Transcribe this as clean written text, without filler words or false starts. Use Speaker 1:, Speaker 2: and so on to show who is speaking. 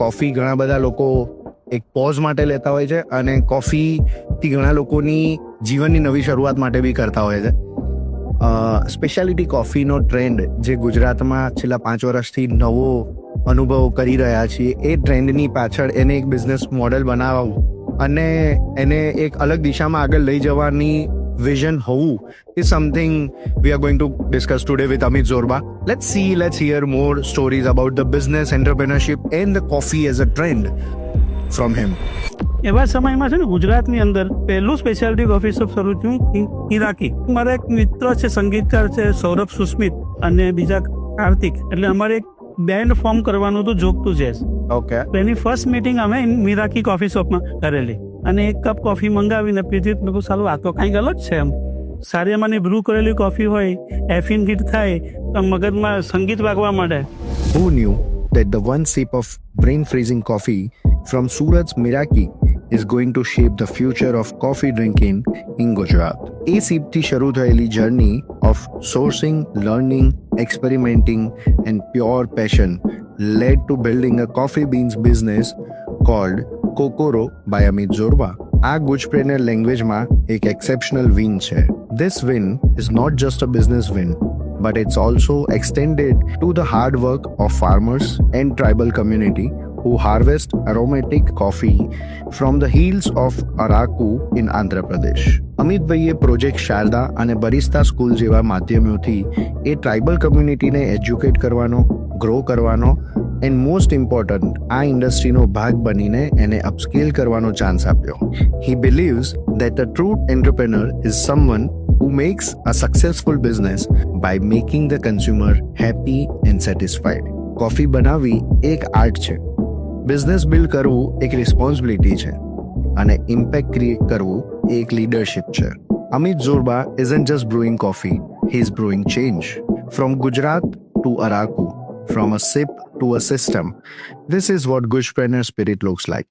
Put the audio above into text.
Speaker 1: Coffee ઘણા બધા લોકો એક પોઝ માટે લેતા હોય છે અને કોફીથી ઘણા લોકોની જીવનની નવી શરૂઆત માટે બી કરતા હોય છે. સ્પેશિયાલિટી કોફીનો ટ્રેન્ડ જે ગુજરાતમાં છેલ્લા 5 વર્ષથી નવો અનુભવ કરી રહ્યા છીએ, એ ટ્રેન્ડની પાછળ એને એક બિઝનેસ મોડેલ બનાવવું અને એને એક અલગ દિશામાં આગળ લઈ જવાની vision હોવું is something we are going to discuss today with Amit Zorba. Let's hear more stories about the business, entrepreneurship and the coffee as a trend from him.
Speaker 2: એવા સમયમાં છે ને ગુજરાતની અંદર પહેલું સ્પેશિયાલિટી કોફી શોપ શરૂ થયું ઈરાકી. મારા એક મિત્ર છે, સંગીતકાર છે, સૌરભ સુસ્મિત, અને બીજા કાર્તિક. એટલે અમારે એક બેન્ડ ફોર્મ કરવાનું હતું, જોક ટુ જેઝ.
Speaker 1: Okay.
Speaker 2: એની ફર્સ્ટ મીટિંગ અમે મીરાકી કોફી શોપમાં કરેલી અને એક કપ કોફી મંગાવીને પીધી. મેં કહ્યું સારું, આ તો કંઈક અલગ છે. એમ સારી અમારી બ્રૂ કરેલી કોફી હોય, એફિન હિટ થાય તો મગજમાં સંગીત વાગવા માંડે.
Speaker 1: Who knew that the one sip of brain-freezing coffee from Surat's Miraki is going to shape the future of coffee drinking in Gujarat? A sipથી શરૂ થયેલી journey of sourcing, learning, experimenting and pure passion led to building a coffee beans business called Kokoro by Amit Zorba. આ ગુજપ્રેનર લેંગ્વેજમાં એક exceptional win છે. This win is not just a business win, but it's also extended to the hard work of farmers and tribal community who harvest aromatic coffee from the hills of Araku in Andhra Pradesh. અમિતભાઈએ project Sharda અને Barista school જેવા માધ્યમોથી એ tribal કમ્યુનિટીને educate કરવાનો, grow કરવાનો and most important આ ઇન્ડસ્ટ્રીનો ભાગ બનીને એને અપસ્કેલ કરવાનો ચાન્સ આપ્યો. He believes that a true entrepreneur is someone who makes a successful business by making the consumer happy and satisfied. Coffee બનાવવી એક આર્ટ છે, બિઝનેસ બિલ્ડ કરવું એક રિસ્પોન્સિબિલિટી છે અને ઇમ્પેક્ટ ક્રિએટ કરવું એક લીડરશિપ છે. Amit Zorba isn't just brewing coffee, he's brewing change. From Gujarat to Araku, from a sip to a system. This is what Gujpreneur spirit looks like.